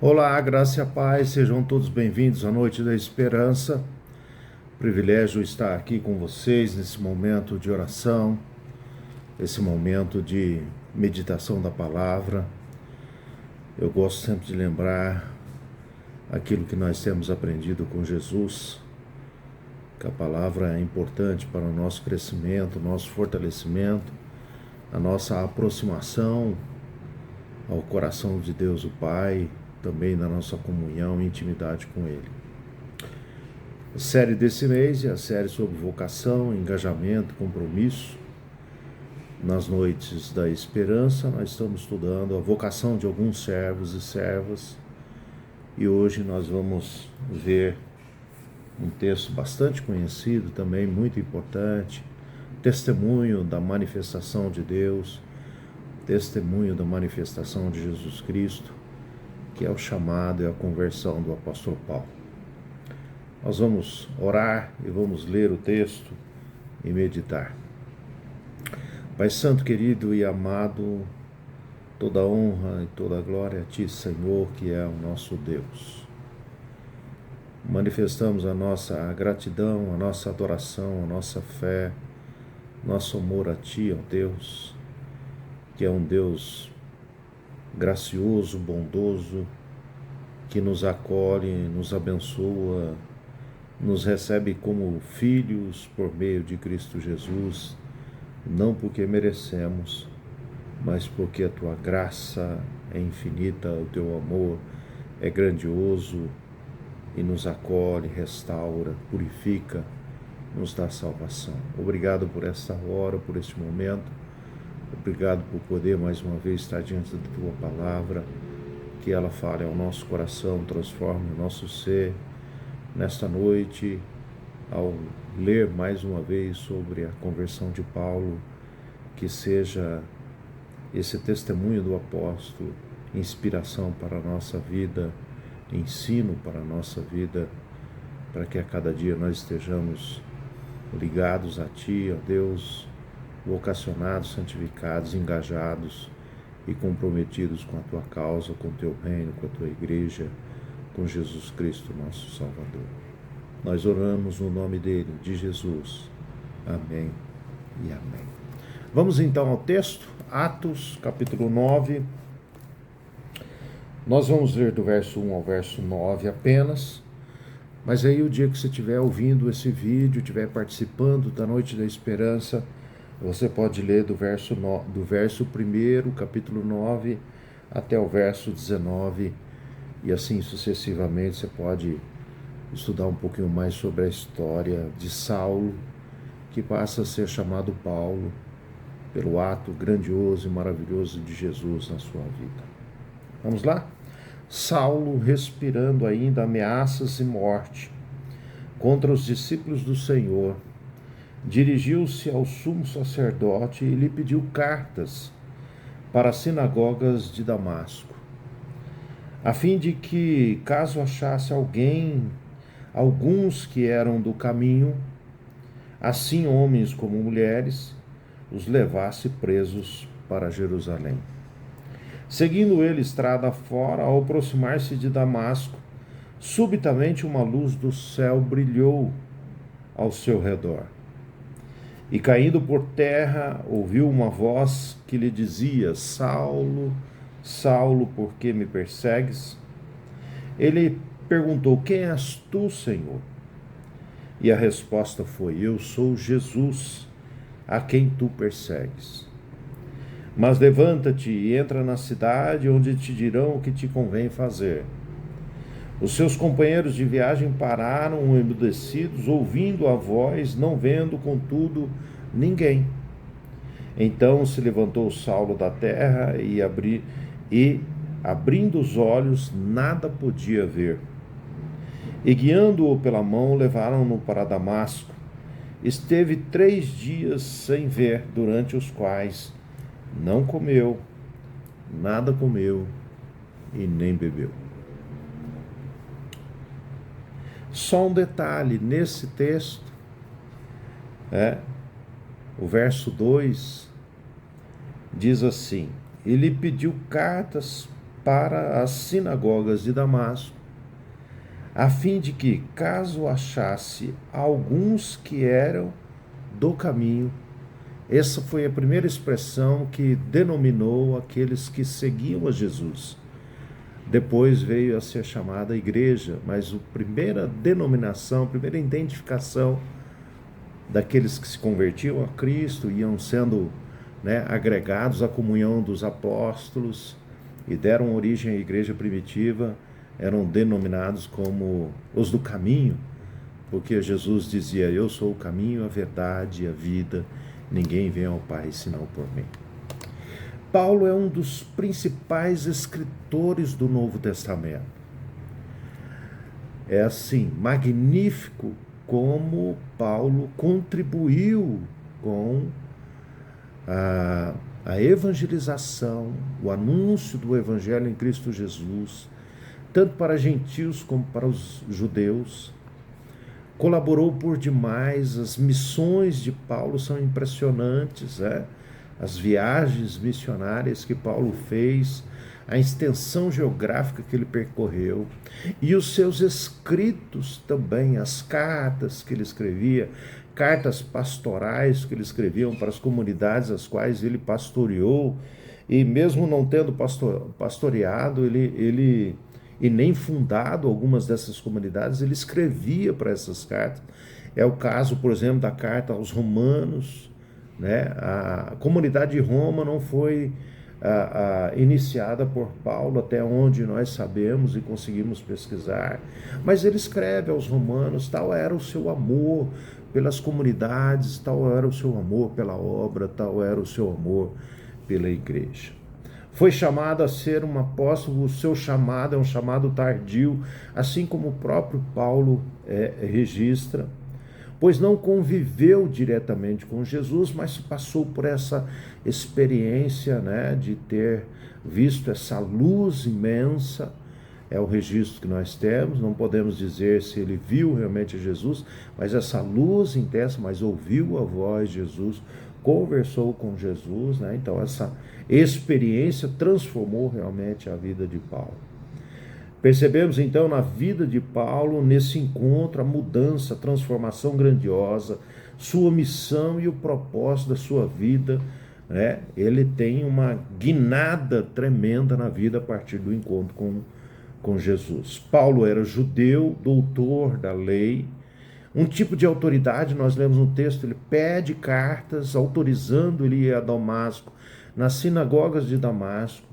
Olá, graça e a paz, sejam todos bem-vindos à Noite da Esperança. Privilégio estar aqui com vocês nesse momento de oração, esse momento de meditação da palavra. Eu gosto sempre de lembrar aquilo que nós temos aprendido com Jesus, que a palavra é importante para o nosso crescimento, o nosso fortalecimento, a nossa aproximação ao coração de Deus o Pai, também na nossa comunhão e intimidade com Ele. A série desse mês é a série sobre vocação, engajamento, compromisso. Nas Noites da Esperança, nós estamos estudando a vocação de alguns servos e servas, e hoje nós vamos ver um texto bastante conhecido, também muito importante, testemunho da manifestação de Deus, testemunho da manifestação de Jesus Cristo, que é o chamado e a conversão do apóstolo Paulo. Nós vamos orar e vamos ler o texto e meditar. Pai Santo, querido e amado, toda honra e toda glória a Ti, Senhor, que é o nosso Deus. Manifestamos a nossa gratidão, a nossa adoração, a nossa fé, nosso amor a Ti, ó Deus, que é um Deus gracioso, bondoso, que nos acolhe, nos abençoa, nos recebe como filhos por meio de Cristo Jesus, não porque merecemos, mas porque a Tua graça é infinita, o Teu amor é grandioso e nos acolhe, restaura, purifica, nos dá salvação. Obrigado por esta hora, por este momento. Obrigado por poder mais uma vez estar diante da Tua palavra, que ela fale ao nosso coração, transforme o nosso ser. Nesta noite, ao ler mais uma vez sobre a conversão de Paulo, que seja esse testemunho do apóstolo inspiração para a nossa vida, ensino para a nossa vida, para que a cada dia nós estejamos ligados a Ti, ó Deus, vocacionados, santificados, engajados e comprometidos com a Tua causa, com o Teu reino, com a Tua igreja, com Jesus Cristo, nosso Salvador. Nós oramos no nome dele, de Jesus. Amém e amém. Vamos então ao texto, Atos, capítulo 9. Nós vamos ler do verso 1 ao verso 9 apenas, mas aí o dia que você estiver ouvindo esse vídeo, estiver participando da Noite da Esperança, você pode ler do verso 1, capítulo 9, até o verso 19, e assim sucessivamente. Você pode estudar um pouquinho mais sobre a história de Saulo, que passa a ser chamado Paulo, pelo ato grandioso e maravilhoso de Jesus na sua vida. Vamos lá? Saulo, respirando ainda ameaças e morte contra os discípulos do Senhor, dirigiu-se ao sumo sacerdote e lhe pediu cartas para as sinagogas de Damasco, a fim de que, caso achasse alguns que eram do caminho, assim homens como mulheres, os levasse presos para Jerusalém. Seguindo ele estrada fora, ao aproximar-se de Damasco, subitamente uma luz do céu brilhou ao seu redor. E caindo por terra, ouviu uma voz que lhe dizia: Saulo, Saulo, por que me persegues? Ele perguntou: Quem és tu, Senhor? E a resposta foi: Eu sou Jesus, a quem tu persegues. Mas levanta-te e entra na cidade, onde te dirão o que te convém fazer. Os seus companheiros de viagem pararam emudecidos, ouvindo a voz, não vendo, contudo, ninguém. Então se levantou Saulo da terra e abrindo os olhos, nada podia ver. E guiando-o pela mão, levaram-no para Damasco. Esteve 3 dias sem ver, durante os quais não comeu, nada comeu e nem bebeu. Só um detalhe nesse texto, o verso 2 diz assim: ele pediu cartas para as sinagogas de Damasco, a fim de que, caso achasse alguns que eram do caminho, essa foi a primeira expressão que denominou aqueles que seguiam a Jesus. Depois veio a ser chamada igreja, mas a primeira denominação, a primeira identificação daqueles que se convertiam a Cristo, iam sendo agregados à comunhão dos apóstolos e deram origem à igreja primitiva, eram denominados como os do caminho, porque Jesus dizia: eu sou o caminho, a verdade e a vida, ninguém vem ao Pai senão por mim. Paulo é um dos principais escritores do Novo Testamento. É assim, magnífico como Paulo contribuiu com a evangelização, o anúncio do Evangelho em Cristo Jesus, tanto para gentios como para os judeus. Colaborou por demais, as missões de Paulo são impressionantes, as viagens missionárias que Paulo fez, a extensão geográfica que ele percorreu, e os seus escritos também, as cartas que ele escrevia, cartas pastorais que ele escrevia para as comunidades às quais ele pastoreou, e mesmo não tendo pastoreado, ele e nem fundado algumas dessas comunidades, ele escrevia para essas cartas. É o caso, por exemplo, da carta aos Romanos, A comunidade de Roma não foi iniciada por Paulo, até onde nós sabemos e conseguimos pesquisar, mas ele escreve aos romanos, tal era o seu amor pelas comunidades, tal era o seu amor pela obra, tal era o seu amor pela igreja. Foi chamado a ser um apóstolo, o seu chamado é um chamado tardio, assim como o próprio Paulo registra, pois não conviveu diretamente com Jesus, mas passou por essa experiência de ter visto essa luz imensa. É o registro que nós temos, não podemos dizer se ele viu realmente Jesus, mas essa luz intensa, mas ouviu a voz de Jesus, conversou com Jesus, Então essa experiência transformou realmente a vida de Paulo. Percebemos então na vida de Paulo, nesse encontro, a mudança, a transformação grandiosa, sua missão e o propósito da sua vida, Ele tem uma guinada tremenda na vida a partir do encontro com Jesus. Paulo era judeu, doutor da lei, um tipo de autoridade. Nós lemos no texto, ele pede cartas autorizando ele ir a Damasco, nas sinagogas de Damasco,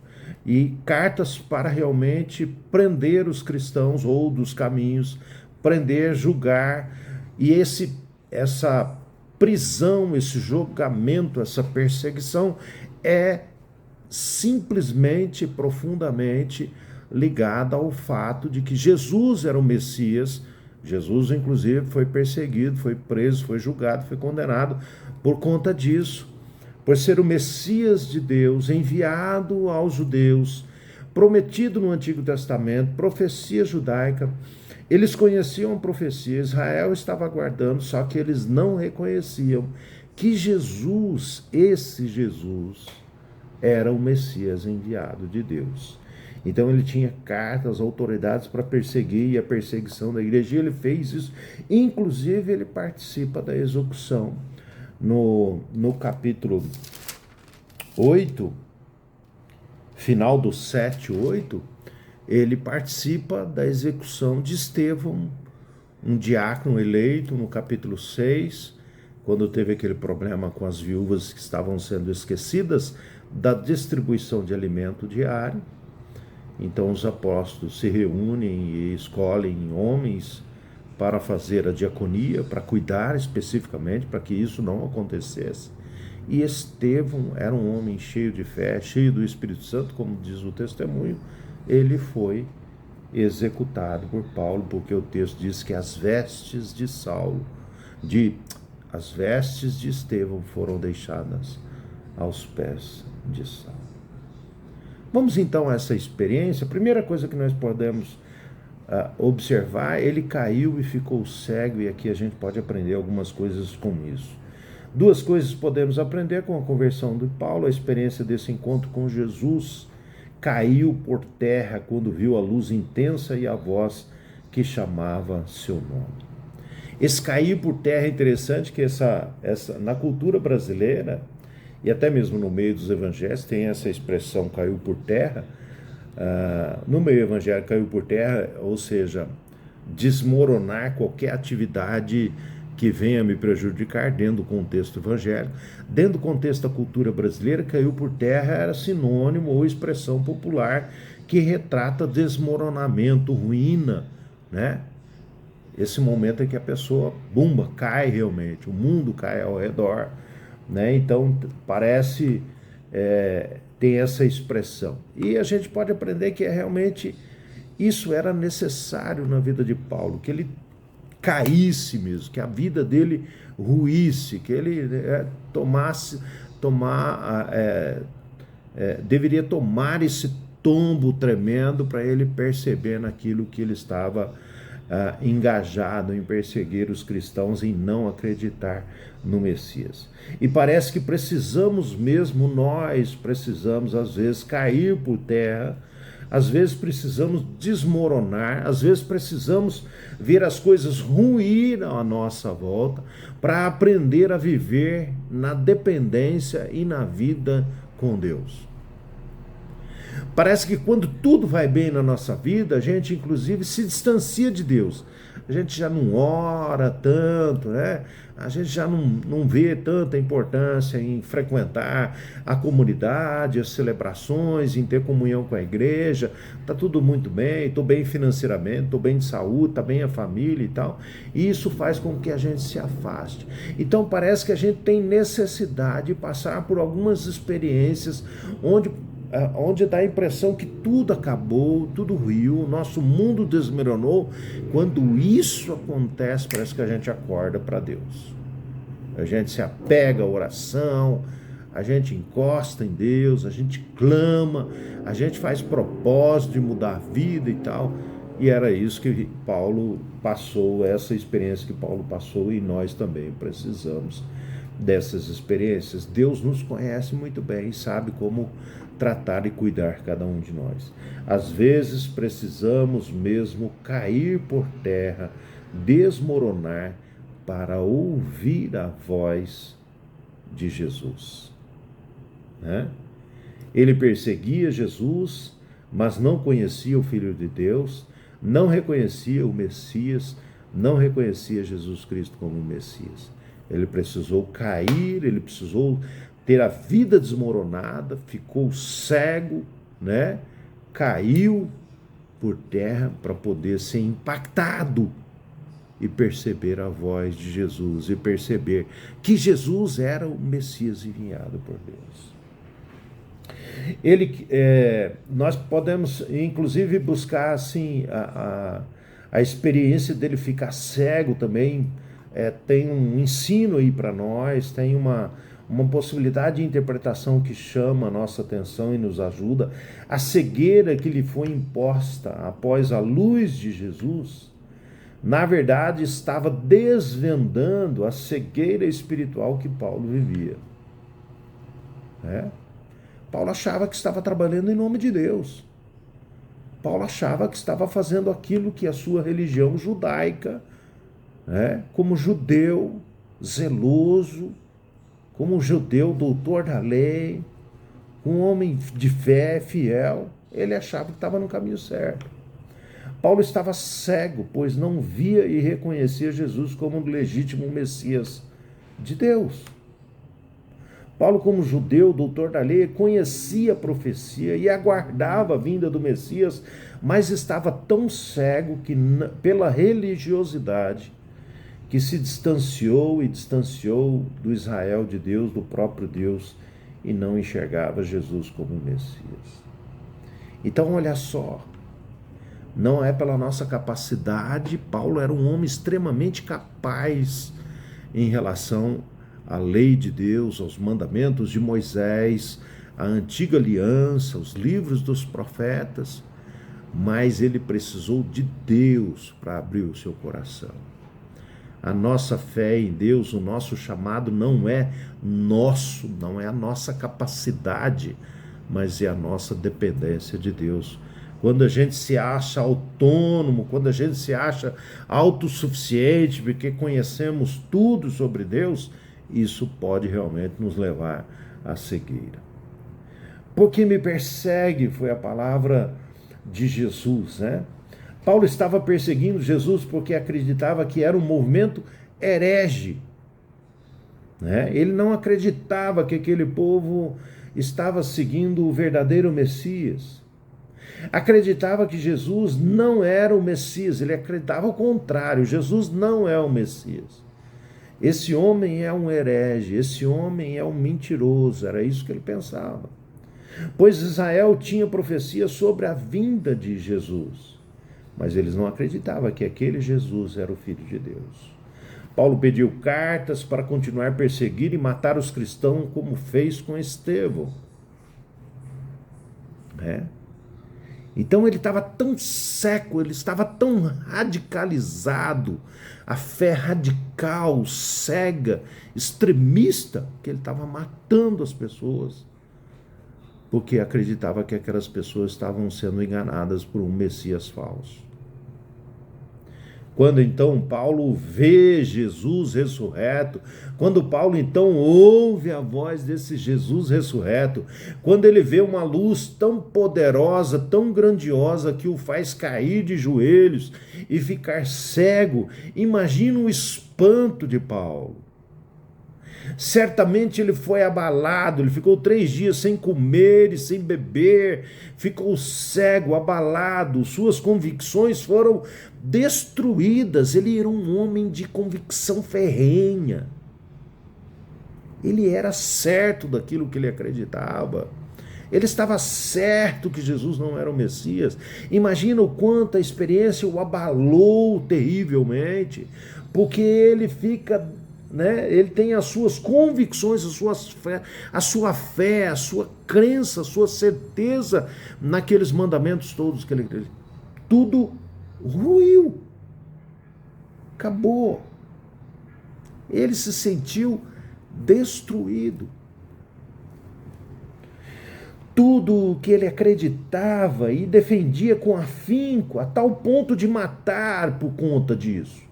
e cartas para realmente prender os cristãos ou dos caminhos, prender, julgar, e essa prisão, esse julgamento, essa perseguição é simplesmente, profundamente ligada ao fato de que Jesus era o Messias. Jesus, inclusive, foi perseguido, foi preso, foi julgado, foi condenado por conta disso, por ser o Messias de Deus, enviado aos judeus, prometido no Antigo Testamento, profecia judaica. Eles conheciam a profecia, Israel estava aguardando, só que eles não reconheciam que Jesus, esse Jesus, era o Messias enviado de Deus. Então ele tinha cartas, autoridades para perseguir, e a perseguição da igreja, e ele fez isso. Inclusive ele participa da execução. No capítulo 8, final do 7, 8, ele participa da execução de Estevão, um diácono eleito, no capítulo 6, quando teve aquele problema com as viúvas que estavam sendo esquecidas da distribuição de alimento diário. Então os apóstolos se reúnem e escolhem homens para fazer a diaconia, para cuidar especificamente, para que isso não acontecesse. E Estevão era um homem cheio de fé, cheio do Espírito Santo, como diz o testemunho. Ele foi executado por Paulo, porque o texto diz que as vestes de Estevão foram deixadas aos pés de Saulo. Vamos então a essa experiência. A primeira coisa que nós podemos observar, ele caiu e ficou cego, e aqui a gente pode aprender algumas coisas com isso. Duas coisas podemos aprender com a conversão de Paulo: a experiência desse encontro com Jesus, caiu por terra quando viu a luz intensa e a voz que chamava seu nome. Esse cair por terra é interessante, que na cultura brasileira, e até mesmo no meio dos evangelhos, tem essa expressão caiu por terra. No meio evangélico, caiu por terra, ou seja, desmoronar qualquer atividade que venha me prejudicar dentro do contexto evangélico. Dentro do contexto da cultura brasileira, caiu por terra era sinônimo ou expressão popular que retrata desmoronamento, ruína, né? Esse momento em que a pessoa, bumba, cai realmente, o mundo cai ao redor, né? Então, parece, tem essa expressão. E a gente pode aprender que realmente isso era necessário na vida de Paulo, que ele caísse mesmo, que a vida dele ruísse, que ele deveria tomar esse tombo tremendo para ele perceber naquilo que ele estava engajado em perseguir os cristãos, em não acreditar no Messias. E parece que nós precisamos às vezes cair por terra, às vezes precisamos desmoronar, às vezes precisamos ver as coisas ruir à nossa volta para aprender a viver na dependência e na vida com Deus. Parece que quando tudo vai bem na nossa vida, a gente inclusive se distancia de Deus. A gente já não ora tanto, né? A gente já não vê tanta importância em frequentar a comunidade, as celebrações, em ter comunhão com a igreja. Tá tudo muito bem, estou bem financeiramente, estou bem de saúde, está bem a família e tal. E isso faz com que a gente se afaste. Então parece que a gente tem necessidade de passar por algumas experiências onde dá a impressão que tudo acabou, tudo ruiu, o nosso mundo desmoronou. Quando isso acontece, parece que a gente acorda para Deus. A gente se apega à oração, a gente encosta em Deus, a gente clama, a gente faz propósito de mudar a vida e tal. E era isso que Paulo passou, essa experiência que Paulo passou, e nós também precisamos dessas experiências. Deus nos conhece muito bem e sabe como tratar e cuidar cada um de nós. Às vezes precisamos mesmo cair por terra, desmoronar para ouvir a voz de Jesus, né? Ele perseguia Jesus, mas não conhecia o Filho de Deus, não reconhecia o Messias, não reconhecia Jesus Cristo como o Messias. Ele precisou cair, ele precisou ter a vida desmoronada, ficou cego, né? Caiu por terra para poder ser impactado e perceber a voz de Jesus, e perceber que Jesus era o Messias enviado por Deus. Nós podemos inclusive buscar assim a experiência dele ficar cego também. Tem um ensino aí para nós, tem uma possibilidade de interpretação que chama a nossa atenção e nos ajuda. A cegueira que lhe foi imposta após a luz de Jesus, na verdade, estava desvendando a cegueira espiritual que Paulo vivia. Paulo achava que estava trabalhando em nome de Deus. Paulo achava que estava fazendo aquilo que a sua religião judaica, como judeu zeloso, como judeu doutor da lei, um homem de fé, fiel, ele achava que estava no caminho certo. Paulo estava cego, pois não via e reconhecia Jesus como o legítimo Messias de Deus. Paulo, como judeu, doutor da lei, conhecia a profecia e aguardava a vinda do Messias, mas estava tão cego que, pela religiosidade, que se distanciou do Israel de Deus, do próprio Deus, e não enxergava Jesus como Messias. Então, olha só, não é pela nossa capacidade. Paulo era um homem extremamente capaz em relação à lei de Deus, aos mandamentos de Moisés, à antiga aliança, os livros dos profetas, mas ele precisou de Deus para abrir o seu coração. A nossa fé em Deus, o nosso chamado não é nosso, não é a nossa capacidade, mas é a nossa dependência de Deus. Quando a gente se acha autônomo, quando a gente se acha autossuficiente, porque conhecemos tudo sobre Deus, isso pode realmente nos levar à cegueira. Porque me persegue, foi a palavra de Jesus, né? Paulo estava perseguindo Jesus porque acreditava que era um movimento herege, né? Ele não acreditava que aquele povo estava seguindo o verdadeiro Messias. Acreditava que Jesus não era o Messias, ele acreditava o contrário, Jesus não é o Messias. Esse homem é um herege, esse homem é um mentiroso, era isso que ele pensava. Pois Israel tinha profecia sobre a vinda de Jesus, mas eles não acreditavam que aquele Jesus era o Filho de Deus. Paulo pediu cartas para continuar a perseguir e matar os cristãos, como fez com Estevão. Então ele estava tão seco, ele estava tão radicalizado, a fé radical, cega, extremista, que ele estava matando as pessoas, porque acreditava que aquelas pessoas estavam sendo enganadas por um Messias falso. Quando então Paulo vê Jesus ressurreto, quando Paulo então ouve a voz desse Jesus ressurreto, quando ele vê uma luz tão poderosa, tão grandiosa, que o faz cair de joelhos e ficar cego, imagina o espanto de Paulo. Certamente ele foi abalado, ele ficou 3 dias sem comer e sem beber, ficou cego, abalado, suas convicções foram destruídas. Ele era um homem de convicção ferrenha, ele era certo daquilo que ele acreditava, ele estava certo que Jesus não era o Messias. Imagina o quanto a experiência o abalou terrivelmente, porque ele fica... Ele tem as suas convicções, a sua fé, a sua crença, a sua certeza naqueles mandamentos todos que ele acredita. Tudo ruiu, acabou. Ele se sentiu destruído. Tudo o que ele acreditava e defendia com afinco, a tal ponto de matar por conta disso.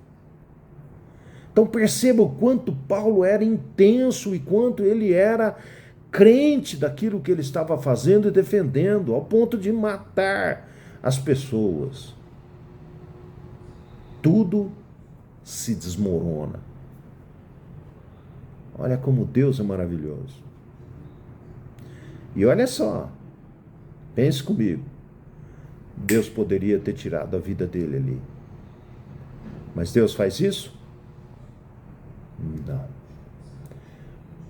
Então perceba o quanto Paulo era intenso e quanto ele era crente daquilo que ele estava fazendo e defendendo, ao ponto de matar as pessoas. Tudo se desmorona. Olha como Deus é maravilhoso. E olha só, pense comigo, Deus poderia ter tirado a vida dele ali. Mas Deus faz isso? Não.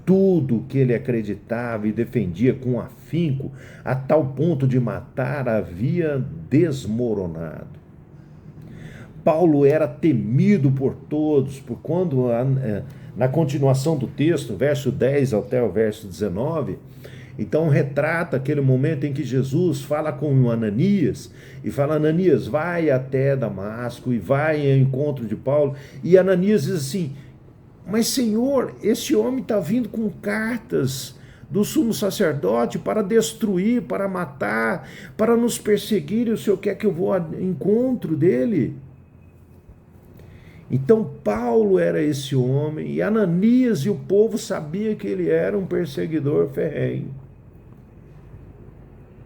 Tudo que ele acreditava e defendia com afinco, a tal ponto de matar, havia desmoronado. Paulo era temido por todos, por quando, na continuação do texto, verso 10 até o verso 19, então retrata aquele momento em que Jesus fala com Ananias, e fala: Ananias, vai até Damasco, e vai ao encontro de Paulo, e Ananias diz assim: mas Senhor, esse homem está vindo com cartas do sumo sacerdote para destruir, para matar, para nos perseguir, e o Senhor quer que eu vou ao encontro dele? Então Paulo era esse homem, e Ananias e o povo sabia que ele era um perseguidor ferrenho.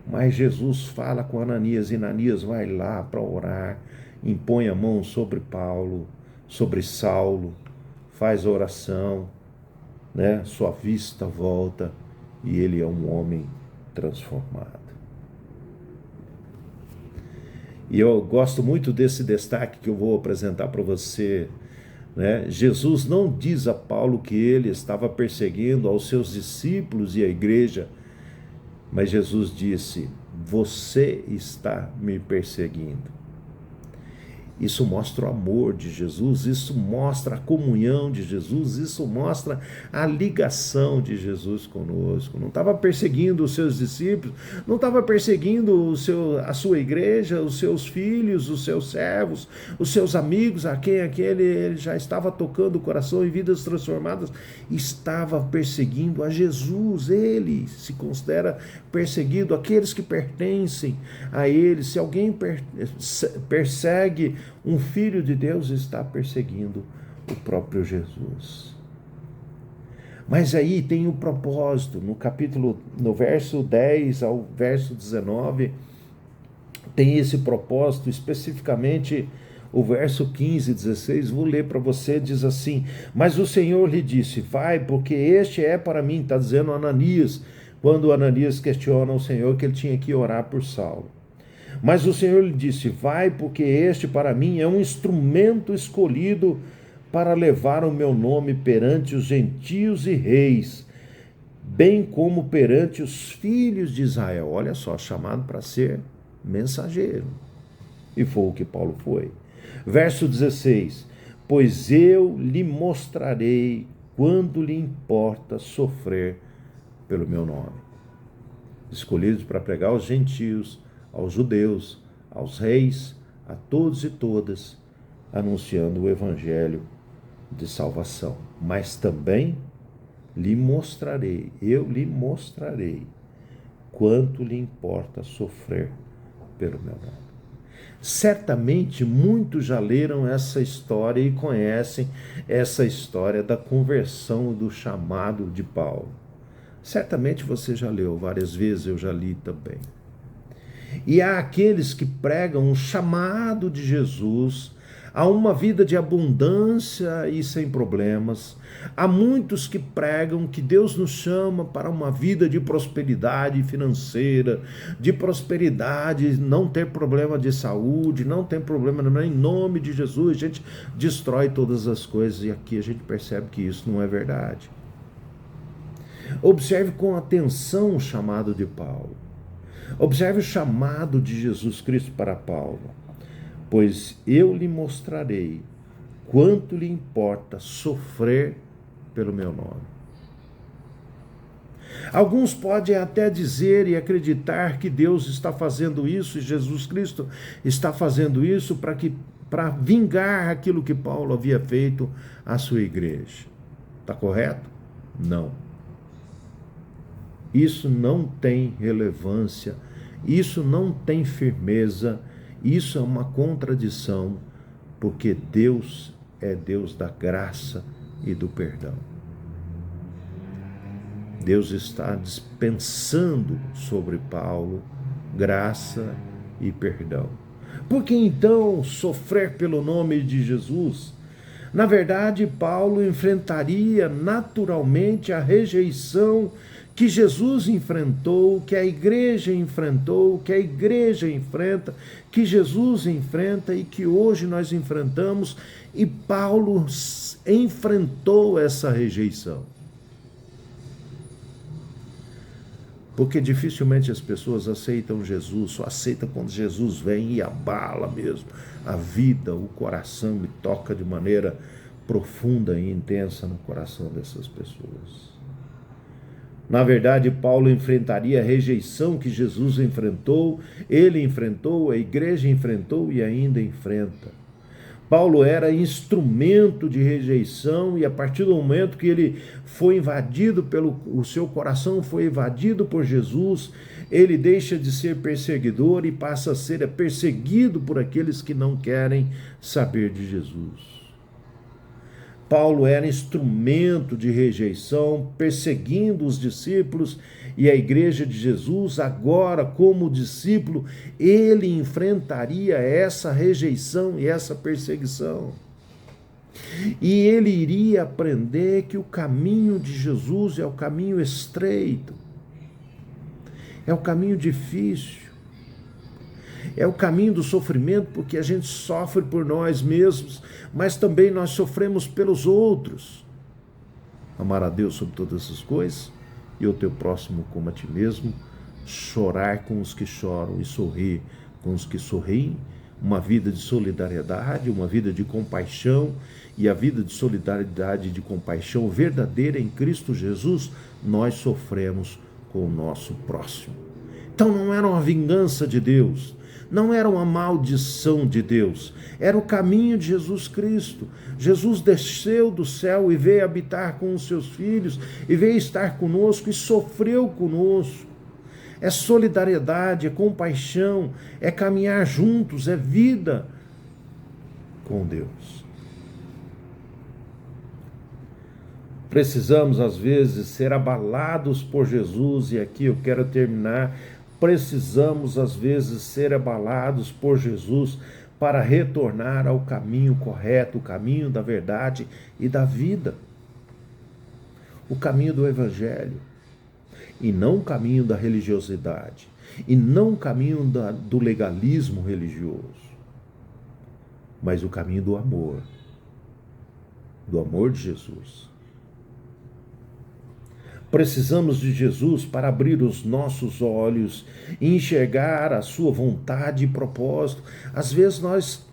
Mas Jesus fala com Ananias, e Ananias vai lá para orar, impõe a mão sobre Paulo, sobre Saulo, faz oração, sua vista volta, e ele é um homem transformado. E eu gosto muito desse destaque que eu vou apresentar para você. Jesus não diz a Paulo que ele estava perseguindo aos seus discípulos e a igreja, mas Jesus disse: você está me perseguindo. Isso mostra o amor de Jesus, isso mostra a comunhão de Jesus, isso mostra a ligação de Jesus conosco. Não estava perseguindo os seus discípulos, não estava perseguindo a sua igreja, os seus filhos, os seus servos, os seus amigos, a quem ele já estava tocando o coração em vidas transformadas. Estava perseguindo a Jesus. Ele se considera perseguido, aqueles que pertencem a ele. Se alguém persegue um filho de Deus, está perseguindo o próprio Jesus. Mas aí tem o propósito, no verso 10 ao verso 19, tem esse propósito, especificamente o verso 15 e 16, vou ler para você, diz assim: mas o Senhor lhe disse, vai, porque este é para mim, está dizendo Ananias, quando Ananias questiona o Senhor que ele tinha que orar por Saulo. Mas o Senhor lhe disse, vai, porque este para mim é um instrumento escolhido para levar o meu nome perante os gentios e reis, bem como perante os filhos de Israel. Olha só, chamado para ser mensageiro. E foi o que Paulo foi. Verso 16, pois eu lhe mostrarei quando lhe importa sofrer pelo meu nome. Escolhidos para pregar aos gentios, aos judeus, aos reis, a todos e todas, anunciando o evangelho de salvação. Mas também eu lhe mostrarei quanto lhe importa sofrer pelo meu nome. Certamente muitos já leram essa história e conhecem essa história da conversão, do chamado de Paulo. Certamente você já leu várias vezes, eu já li também. E há aqueles que pregam o chamado de Jesus a uma vida de abundância e sem problemas. Há muitos que pregam que Deus nos chama para uma vida de prosperidade financeira, de prosperidade, não ter problema de saúde, não ter problema nenhum. Em nome de Jesus, a gente destrói todas as coisas e aqui a gente percebe que isso não é verdade. Observe com atenção o chamado de Paulo. Observe o chamado de Jesus Cristo para Paulo. Pois eu lhe mostrarei quanto lhe importa sofrer pelo meu nome. Alguns podem até dizer e acreditar que Deus está fazendo isso e Jesus Cristo está fazendo isso para vingar aquilo que Paulo havia feito à sua igreja. Está correto? Não. Isso não tem relevância, isso não tem firmeza, isso é uma contradição, porque Deus é Deus da graça e do perdão. Deus está dispensando sobre Paulo graça e perdão. Por que então sofrer pelo nome de Jesus? Na verdade, Paulo enfrentaria naturalmente a rejeição que Jesus enfrentou, que a igreja enfrentou, que a igreja enfrenta, que Jesus enfrenta e que hoje nós enfrentamos, e Paulo enfrentou essa rejeição. Porque dificilmente as pessoas aceitam Jesus, só aceitam quando Jesus vem e abala mesmo a vida, o coração, e toca de maneira profunda e intensa no coração dessas pessoas. Na verdade, Paulo enfrentaria a rejeição que Jesus enfrentou, ele enfrentou, a igreja enfrentou e ainda enfrenta. Paulo era instrumento de rejeição e a partir do momento que ele foi invadido o seu coração foi invadido por Jesus, ele deixa de ser perseguidor e passa a ser perseguido por aqueles que não querem saber de Jesus. Paulo era instrumento de rejeição, perseguindo os discípulos e a igreja de Jesus. Agora, como discípulo, ele enfrentaria essa rejeição e essa perseguição. E ele iria aprender que o caminho de Jesus é o caminho estreito, é o caminho difícil, é o caminho do sofrimento, porque a gente sofre por nós mesmos, mas também nós sofremos pelos outros. Amar a Deus sobre todas as coisas e o teu próximo como a ti mesmo, chorar com os que choram e sorrir com os que sorriem, uma vida de solidariedade, uma vida de compaixão, e a vida de solidariedade e de compaixão verdadeira em Cristo Jesus, nós sofremos com o nosso próximo. Então não era uma vingança de Deus, não era uma maldição de Deus, era o caminho de Jesus Cristo. Jesus desceu do céu e veio habitar com os seus filhos, e veio estar conosco e sofreu conosco. É solidariedade, é compaixão, é caminhar juntos, é vida com Deus. Precisamos, às vezes, ser abalados por Jesus, e aqui eu quero terminar. Precisamos, às vezes, ser abalados por Jesus para retornar ao caminho correto, o caminho da verdade e da vida. O caminho do Evangelho. E não o caminho da religiosidade. E não o caminho do legalismo religioso. Mas o caminho do amor. Do amor de Jesus. Precisamos de Jesus para abrir os nossos olhos e enxergar a sua vontade e propósito. Às vezes nós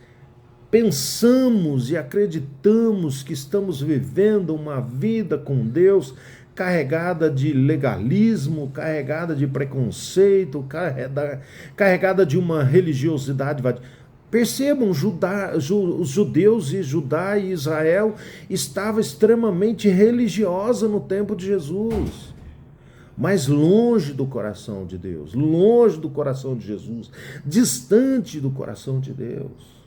pensamos e acreditamos que estamos vivendo uma vida com Deus carregada de legalismo, carregada de preconceito, carregada de uma religiosidade vadia. Percebam, os judeus e Judá e Israel estava extremamente religiosa no tempo de Jesus, mas longe do coração de Deus, longe do coração de Jesus, distante do coração de Deus.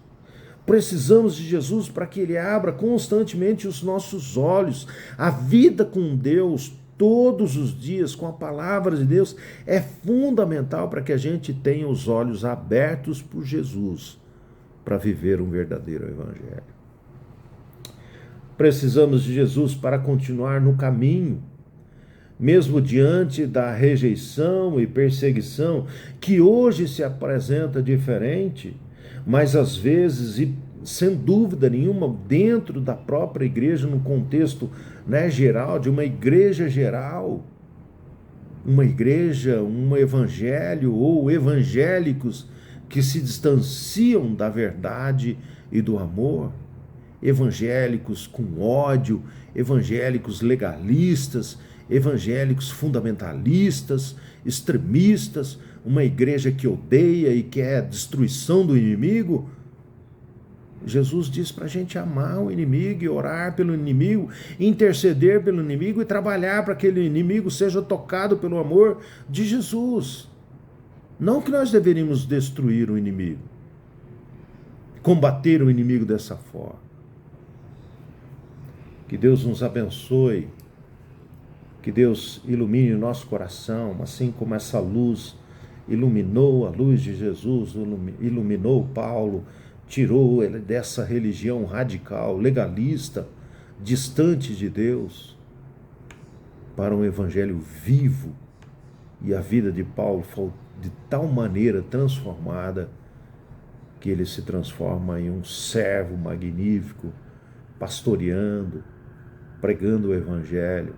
Precisamos de Jesus para que Ele abra constantemente os nossos olhos. A vida com Deus, todos os dias, com a palavra de Deus, é fundamental para que a gente tenha os olhos abertos por Jesus, para viver um verdadeiro evangelho. Precisamos de Jesus para continuar no caminho, mesmo diante da rejeição e perseguição, que hoje se apresenta diferente, mas às vezes, e sem dúvida nenhuma, dentro da própria igreja, no contexto, geral, de uma igreja geral, uma igreja, um evangelho ou evangélicos que se distanciam da verdade e do amor, evangélicos com ódio, evangélicos legalistas, evangélicos fundamentalistas, extremistas, uma igreja que odeia e quer a destruição do inimigo. Jesus diz para a gente amar o inimigo e orar pelo inimigo, interceder pelo inimigo e trabalhar para que aquele inimigo seja tocado pelo amor de Jesus. Não que nós deveríamos destruir o inimigo, combater o inimigo dessa forma. Que Deus nos abençoe, que Deus ilumine o nosso coração, assim como essa luz iluminou, a luz de Jesus iluminou Paulo, tirou ele dessa religião radical, legalista, distante de Deus, para um evangelho vivo. E a vida de Paulo foi de tal maneira transformada que ele se transforma em um servo magnífico, pastoreando, pregando o evangelho,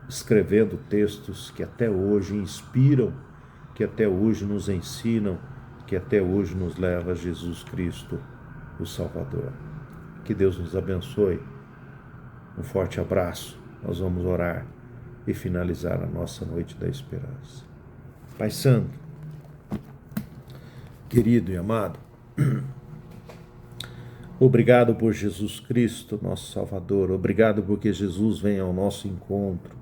escrevendo textos que até hoje inspiram, que até hoje nos ensinam, que até hoje nos leva a Jesus Cristo, o Salvador. Que Deus nos abençoe. Um forte abraço. Nós vamos orar e finalizar a nossa noite da esperança. Pai Santo, querido e amado, obrigado por Jesus Cristo, nosso Salvador. Obrigado porque Jesus vem ao nosso encontro.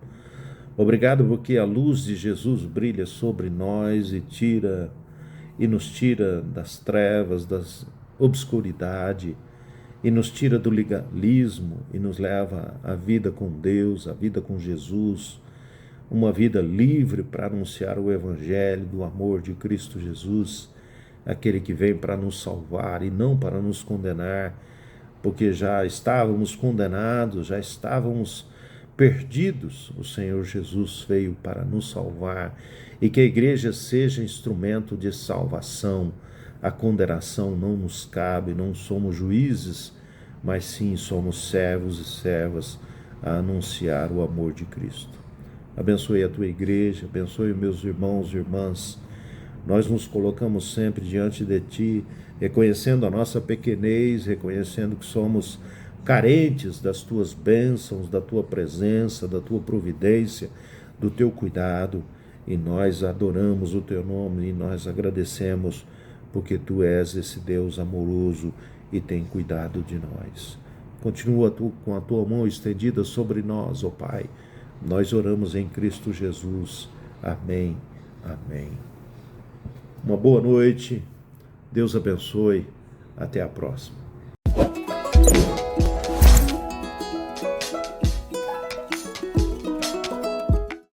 Obrigado porque a luz de Jesus brilha sobre nós e nos tira das trevas, da obscuridade, e nos tira do legalismo e nos leva à vida com Deus, à vida com Jesus, uma vida livre para anunciar o evangelho do amor de Cristo Jesus, aquele que vem para nos salvar e não para nos condenar, porque já estávamos condenados, já estávamos perdidos. O Senhor Jesus veio para nos salvar, e que a igreja seja instrumento de salvação. A condenação não nos cabe, não somos juízes, mas sim somos servos e servas a anunciar o amor de Cristo. Abençoe a tua igreja, abençoe meus irmãos e irmãs, Nós nos colocamos sempre diante de Ti, reconhecendo a nossa pequenez, reconhecendo que somos carentes das Tuas bênçãos, da Tua presença, da Tua providência, do Teu cuidado, e nós adoramos o Teu nome e nós agradecemos porque Tu és esse Deus amoroso e tem cuidado de nós. Continua com a Tua mão estendida sobre nós, ó Pai. Nós oramos em Cristo Jesus. Amém. Amém. Uma boa noite. Deus abençoe. Até a próxima.